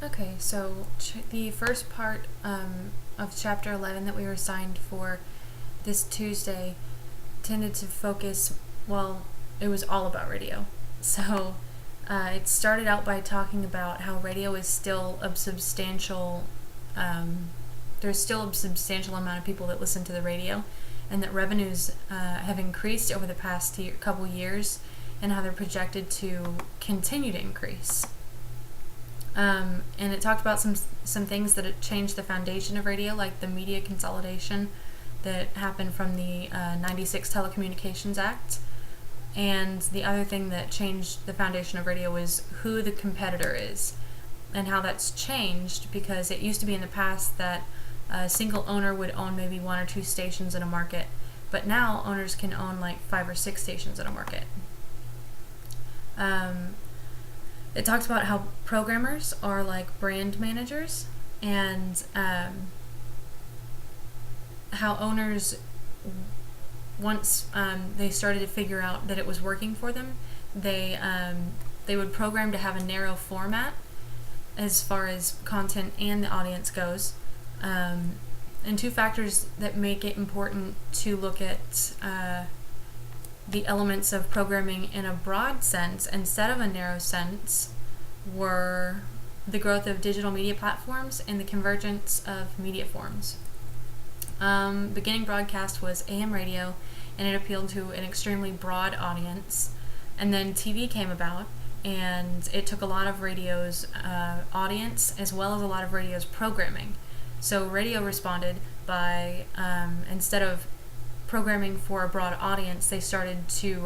Okay, so the first part of Chapter 11 that we were assigned for this Tuesday tended to focus, well, it was all about radio. So it started out by talking about how radio is still a substantial, there's still a substantial amount of people that listen to the radio, and that revenues have increased over the past couple years, and how they're projected to continue to increase. And it talked about some things that it changed the foundation of radio, like the media consolidation that happened from the 96 Telecommunications Act. And the other thing that changed the foundation of radio was who the competitor is, and how that's changed, because it used to be in the past that a single owner would own maybe one or two stations in a market, but now owners can own like 5 or 6 stations in a market. It talks about how programmers are like brand managers, and how owners, once they started to figure out that it was working for them, they would program to have a narrow format as far as content and the audience goes. And two factors that make it important to look at the elements of programming in a broad sense instead of a narrow sense were the growth of digital media platforms and the convergence of media forms. Beginning broadcast was AM radio, and it appealed to an extremely broad audience. And then TV came about, and it took a lot of radio's audience as well as a lot of radio's programming. So radio responded by, instead of programming for a broad audience, they started to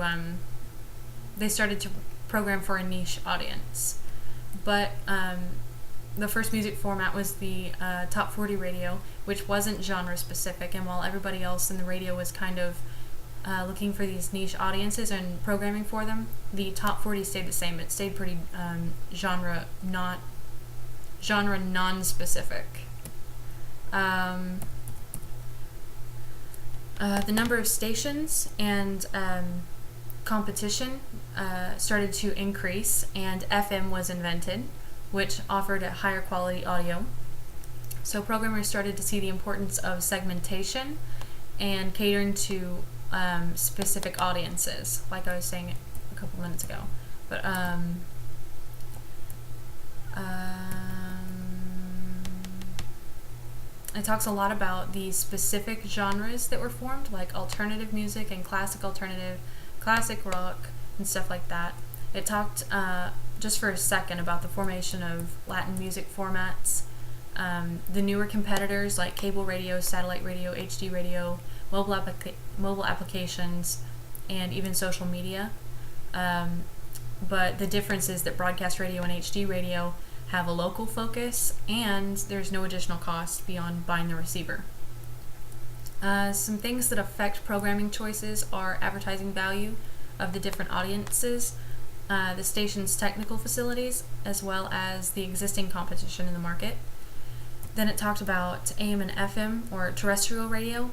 program for a niche audience. But the first music format was the Top 40 radio, which wasn't genre specific, and while everybody else in the radio was kind of looking for these niche audiences and programming for them, the Top 40 stayed the same. It stayed pretty genre non-specific. The number of stations and competition started to increase, and FM was invented, which offered a higher quality audio. So programmers started to see the importance of segmentation and catering to specific audiences, like I was saying a couple minutes ago. But it talks a lot about the specific genres that were formed, like alternative music and classic alternative, classic rock, and stuff like that. It talked just for a second about the formation of Latin music formats, the newer competitors like cable radio, satellite radio, HD radio, mobile applications, and even social media. But the difference is that broadcast radio and HD radio have a local focus, and there's no additional cost beyond buying the receiver. Some things that affect programming choices are advertising value of the different audiences, the station's technical facilities, as well as the existing competition in the market. Then it talked about AM and FM, or terrestrial radio,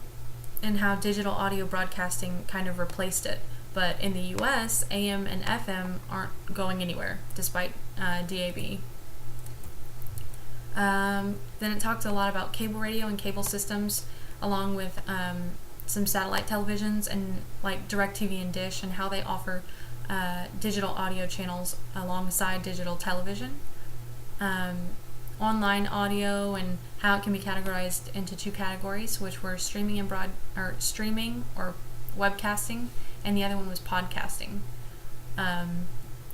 and how digital audio broadcasting kind of replaced it. But in the US, AM and FM aren't going anywhere, despite DAB. Then it talked a lot about cable radio and cable systems, along with some satellite televisions and like DirecTV and Dish, and how they offer digital audio channels alongside digital television. Online audio and how it can be categorized into 2 categories, which were streaming or webcasting, and the other one was podcasting.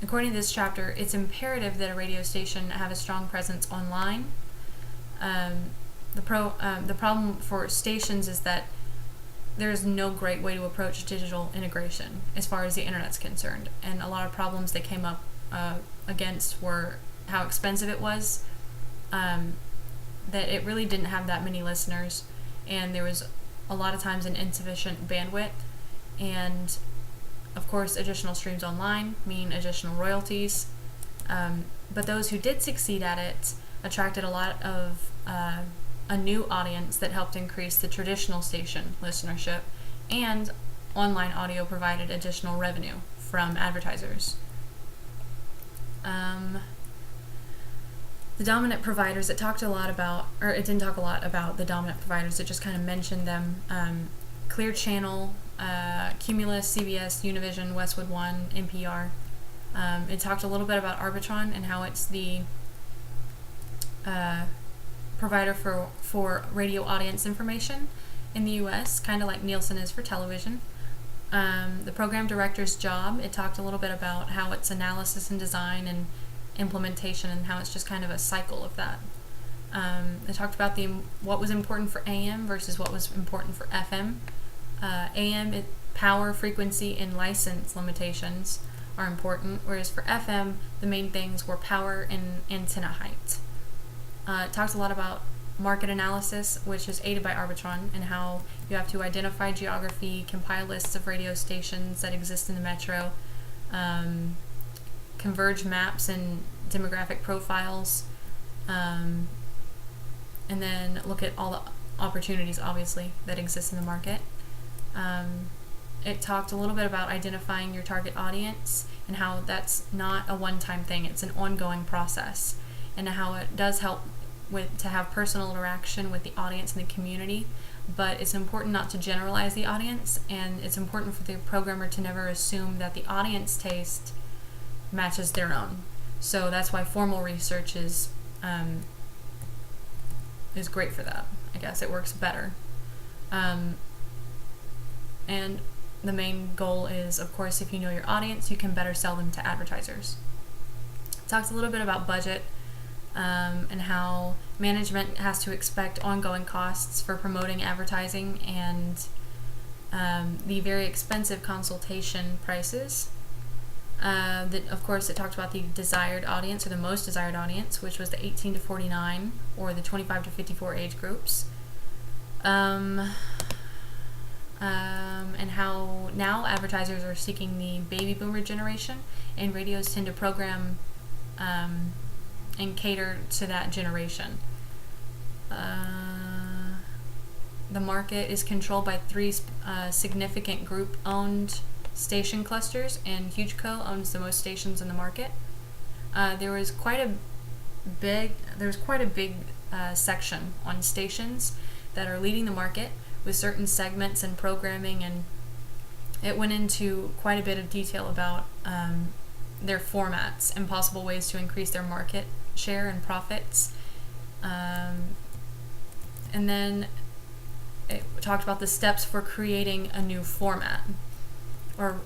According to this chapter, it's imperative that a radio station have a strong presence online. The problem for stations is that there's no great way to approach digital integration as far as the internet's concerned, and a lot of problems they came up against were how expensive it was, that it really didn't have that many listeners, and there was a lot of times an insufficient bandwidth, and of course additional streams online mean additional royalties, but those who did succeed at it attracted a lot of a new audience that helped increase the traditional station listenership, and online audio provided additional revenue from advertisers. The dominant providers, it talked a lot about, or it didn't talk a lot about the dominant providers, it just kind of mentioned them. Clear Channel, Cumulus, CBS, Univision, Westwood One, NPR. It talked a little bit about Arbitron and how it's the provider for radio audience information in the U.S., kind of like Nielsen is for television. The program director's job, it talked a little bit about how it's analysis and design and implementation and how it's just kind of a cycle of that. It talked about what was important for AM versus what was important for FM. AM, power, frequency, and license limitations are important, whereas for FM, the main things were power and antenna height. It talked a lot about market analysis, which is aided by Arbitron, and how you have to identify geography, compile lists of radio stations that exist in the metro, converge maps and demographic profiles, and then look at all the opportunities, obviously, that exist in the market. It talked a little bit about identifying your target audience and how that's not a one-time thing, it's an ongoing process, and how it does help to have personal interaction with the audience and the community, but it's important not to generalize the audience, and it's important for the programmer to never assume that the audience taste matches their own. So that's why formal research is great for that. I guess it works better. And the main goal is, of course, if you know your audience, you can better sell them to advertisers. It talks a little bit about budget and how management has to expect ongoing costs for promoting advertising and the very expensive consultation prices. Of course, it talked about the desired audience, or the most desired audience, which was the 18 to 49 or the 25 to 54 age groups. And how now advertisers are seeking the baby boomer generation, and radios tend to program and cater to that generation. The market is controlled by three significant group-owned station clusters, and HugeCo owns the most stations in the market. There was quite a big section on stations that are leading the market with certain segments and programming, and it went into quite a bit of detail about their formats and possible ways to increase their market share and profits. And then it talked about the steps for creating a new format, or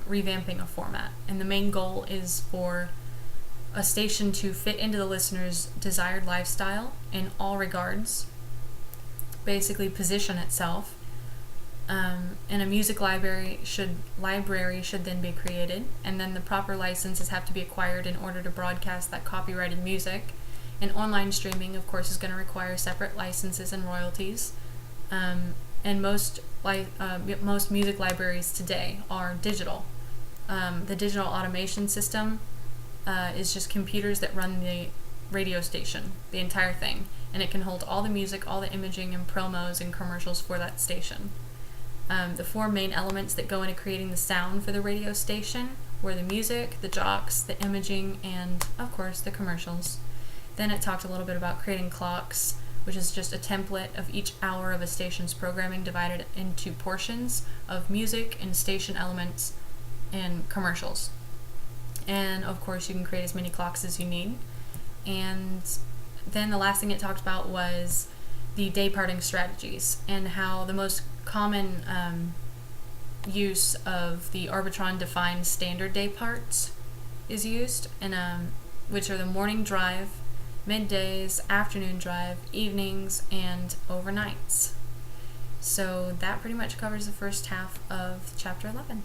revamping a format. And the main goal is for a station to fit into the listener's desired lifestyle in all regards, basically position itself, and a music library should then be created, and then the proper licenses have to be acquired in order to broadcast that copyrighted music. And online streaming, of course, is going to require separate licenses and royalties. And most music libraries today are digital. The digital automation system is just computers that run the radio station, the entire thing, and it can hold all the music, all the imaging and promos and commercials for that station. The four main elements that go into creating the sound for the radio station were the music, the jocks, the imaging, and of course the commercials. Then it talked a little bit about creating clocks, which is just a template of each hour of a station's programming divided into portions of music and station elements and commercials. And of course you can create as many clocks as you need. And then the last thing it talked about was the day parting strategies, and how the most common use of the Arbitron defined standard day parts is used, and which are the morning drive, middays, afternoon drive, evenings, and overnights. So that pretty much covers the first half of chapter 11.